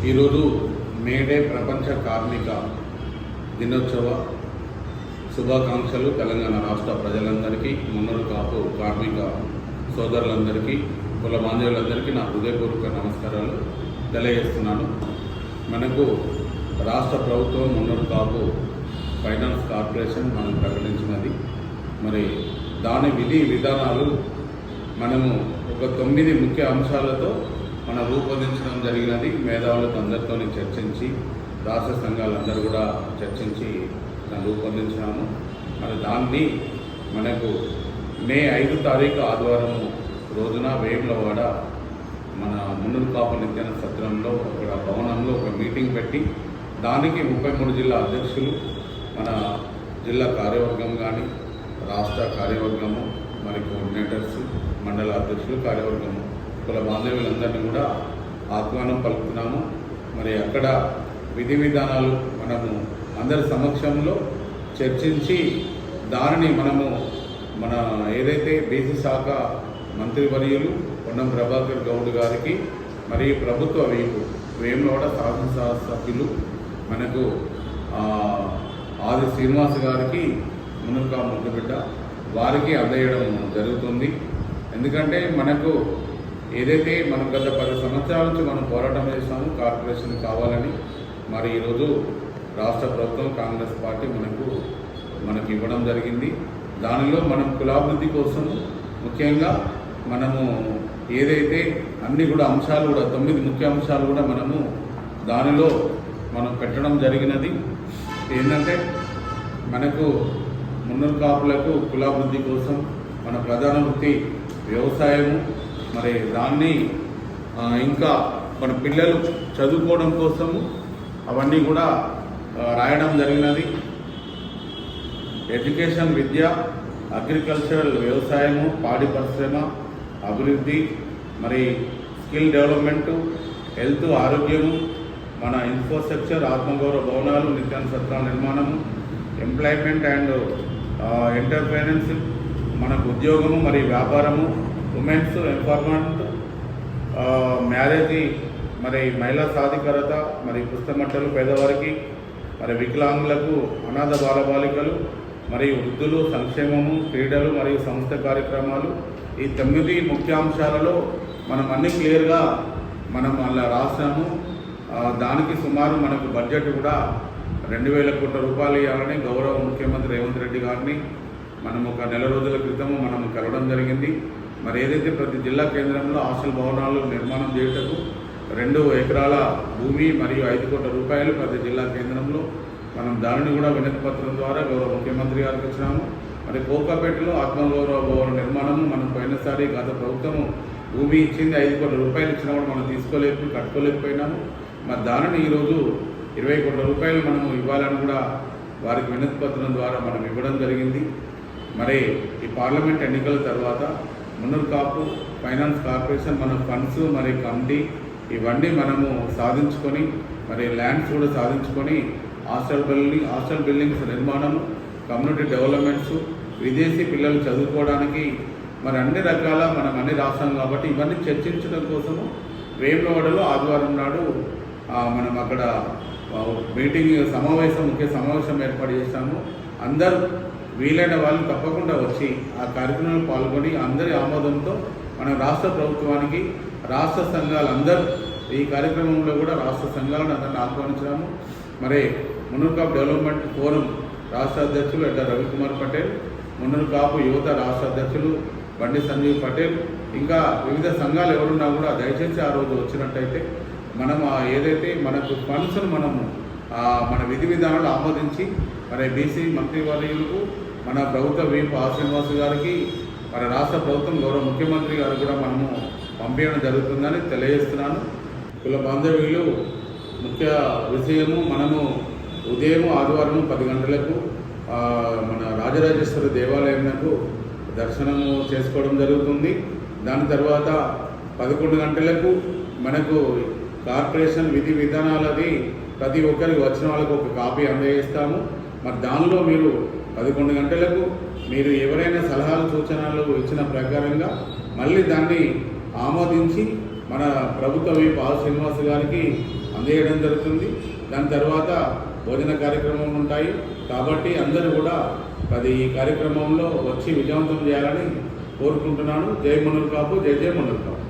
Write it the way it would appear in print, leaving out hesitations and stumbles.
ఈరోజు మేడే ప్రపంచ కార్మిక దినోత్సవ శుభాకాంక్షలు తెలంగాణ రాష్ట్ర ప్రజలందరికీ, మున్నూరు కాపు కార్మిక సోదరులందరికీ, కుల బాంధవులందరికీ నా హృదయపూర్వక నమస్కారాలు తెలియజేస్తున్నాను. మనకు రాష్ట్ర ప్రభుత్వం మున్నూరు కాపు ఫైనాన్స్ కార్పొరేషన్ మనం ప్రకటించినది. మరి దాని విధి విధానాలు మనము ఒక 9 ముఖ్య అంశాలతో మనం రూపొందించడం జరిగినది. మేధావులతో అందరితో చర్చించి, రాష్ట్ర సంఘాలందరూ కూడా చర్చించి దాన్ని రూపొందించినాము. మరి దాన్ని మనకు మే 5 తారీఖు ఆదివారం రోజున వేములవాడ మన మున్నూరు కాపు నిత్యాన సత్రంలో ఒక భవనంలో ఒక మీటింగ్ పెట్టి దానికి 33 జిల్లా అధ్యక్షులు, మన జిల్లా కార్యవర్గం కానీ, రాష్ట్ర కార్యవర్గము, మరి కోఆర్డినేటర్స్, మండల అధ్యక్షులు, కార్యవర్గము, కుల బాంధవ్యులందరినీ కూడా ఆహ్వానం పలుకుతున్నాము. మరి అక్కడ విధి విధానాలు మనము అందరి సమక్షంలో చర్చించి దానిని మనము మన ఏదైతే బీసీ శాఖ మంత్రివర్యులు పొన్నం ప్రభాకర్ గౌడ్ గారికి, మరి ప్రభుత్వ వేములవాడ శాసనసభ సభ్యులు మనకు ఆది శ్రీనివాస్ గారికి, మునుక ముద్దుబిడ్డ వారికి అందజేయడం జరుగుతుంది. ఎందుకంటే మనకు ఏదైతే మనం గత 10 సంవత్సరాల నుంచి మనం పోరాటం చేస్తాము కార్పొరేషన్ కావాలని, మరి ఈరోజు రాష్ట్ర ప్రభుత్వం కాంగ్రెస్ పార్టీ మనకు ఇవ్వడం జరిగింది. దానిలో మనం కులాభివృద్ధి కోసం ముఖ్యంగా మనము ఏదైతే అన్ని కూడా అంశాలు కూడా 9 ముఖ్య అంశాలు కూడా మనము దానిలో మనం పెట్టడం జరిగినది. ఏంటంటే మనకు మున్నూరు కాపులకు కులాభివృద్ధి కోసం మన ప్రధాన వృత్తి వ్యవసాయము, మరి దాన్ని ఇంకా మన పిల్లలు చదువుకోవడం కోసము అవన్నీ కూడా రాయడం జరిగినది. ఎడ్యుకేషన్, విద్య, అగ్రికల్చరల్ వ్యవసాయము, పాడి పరిశ్రమ అభివృద్ధి, మరి స్కిల్ డెవలప్మెంటు, హెల్త్ ఆరోగ్యము, మన ఇన్ఫ్రాస్ట్రక్చర్, ఆత్మగౌరవ భవనాలు, నిత్యాన సత్రాల నిర్మాణము, ఎంప్లాయ్మెంట్ అండ్ ఎంటర్ప్రైనర్షిప్, మనకు ఉద్యోగము మరి వ్యాపారము, ఉమెన్స్ ఎంపవర్మెంట్, మ్యారేజ్, మరి మహిళా సాధికారత, మరి పుస్తమట్టలు పేదవారికి, మరి వికలాంగులకు, అనాథ బాలబాలికలు, మరియు వృద్ధులు, సంక్షేమము, క్రీడలు మరియు సంస్థ కార్యక్రమాలు. ఈ 9 ముఖ్యాంశాలలో మనం అన్ని క్లియర్గా మనం అలా రాసాము. దానికి సుమారు మనకు బడ్జెట్ కూడా 2000 కోట్ల రూపాయలు ఇవ్వాలని గౌరవ ముఖ్యమంత్రి రేవంత్ రెడ్డి గారిని మనం ఒక నెల రోజుల క్రితము మనం కలవడం జరిగింది. మరి ఏదైతే ప్రతి జిల్లా కేంద్రంలో హాస్టల్ భవనాలు నిర్మాణం చేయుటకు 2 ఎకరాల భూమి మరియు 5 కోట్ల రూపాయలు ప్రతి జిల్లా కేంద్రంలో మనం దానిని కూడా వినతి పత్రం ద్వారా గౌరవ ముఖ్యమంత్రి గారికి ఇచ్చినాము. మరి కోకాపేటలో ఆత్మగౌరవ భవన నిర్మాణము మనం పోయినసారి గత ప్రభుత్వము భూమి ఇచ్చింది, 5 కోట్ల రూపాయలు ఇచ్చినా కూడా మనం కట్టుకోలేకపోయినాము. మరి దానిని ఈరోజు 20 కోట్ల రూపాయలు మనము ఇవ్వాలని కూడా వారికి వినతి పత్రం ద్వారా మనం ఇవ్వడం జరిగింది. మరి ఈ పార్లమెంట్ ఎన్నికల తర్వాత మున్నూరు కాపు ఫైనాన్స్ కార్పొరేషన్ మన ఫండ్స్, మరి కమిటీ ఇవన్నీ మనము సాధించుకొని, మరి ల్యాండ్స్ కూడా సాధించుకొని హాస్టల్ బిల్డింగ్స్ నిర్మాణము, కమ్యూనిటీ డెవలప్మెంట్స్, విదేశీ పిల్లలు చదువుకోవడానికి, మరి అన్ని రకాల మనం అన్ని రాష్ట్రం కాబట్టి ఇవన్నీ చర్చించడం కోసము వేములవాడలో ఆదివారం నాడు మనం అక్కడ మీటింగ్ ముఖ్య సమావేశం ఏర్పాటు చేస్తాము. అందరూ వీలైన వాళ్ళు తప్పకుండా వచ్చి ఆ కార్యక్రమంలో పాల్గొని అందరి ఆమోదంతో మన రాష్ట్ర ప్రభుత్వానికి, రాష్ట్ర సంఘాలందరూ ఈ కార్యక్రమంలో కూడా రాష్ట్ర సంఘాలను అందరిని ఆహ్వానించాము. మరి మున్నూరు కాపు డెవలప్మెంట్ ఫోరం రాష్ట్ర అధ్యక్షులు ఎడ్డ రవికుమార్ పటేల్, మున్నూరు కాపు యువత రాష్ట్ర అధ్యక్షులు బండి సంజీవ్ పటేల్, ఇంకా వివిధ సంఘాలు ఎవరున్నా కూడా దయచేసి ఆ రోజు వచ్చినట్టయితే మనం ఏదైతే మనకు ఫండ్స్ను మనము మన విధి విధానాలు ఆమోదించి, మరి బీసీ మంత్రివర్యులకు, మన ప్రభుత్వ వీపు శ్రీనివాస్ గారికి, మరి రాష్ట్ర ప్రభుత్వం గౌరవ ముఖ్యమంత్రి గారు కూడా మనము పంపించడం జరుగుతుందని తెలియజేస్తున్నాను. కుల బాంధవ్యులు ముఖ్య విషయము, మనము ఉదయం ఆదివారం 10 గంటలకు మన రాజరాజేశ్వరి దేవాలయంకు దర్శనము చేసుకోవడం జరుగుతుంది. దాని తర్వాత 11 గంటలకు మనకు కార్పొరేషన్ విధి విధానాలది ప్రతి ఒక్కరికి వచ్చిన వాళ్ళకు ఒక కాపీ అందజేస్తాము. మరి దానిలో మీరు 11 గంటలకు మీరు ఎవరైనా సలహాలు సూచనలు ఇచ్చిన ప్రకారంగా మళ్ళీ దాన్ని ఆమోదించి మన ప్రభుత్వ పాల్ శ్రీనివాస్ గారికి అందజేయడం జరుగుతుంది. దాని తర్వాత భోజన కార్యక్రమం ఉంటాయి. కాబట్టి అందరూ కూడా ఈ కార్యక్రమంలో వచ్చి విజయవంతం చేయాలని కోరుకుంటున్నాను. జై మునుల్ కాపు, జై జై మునుల్ కాపు.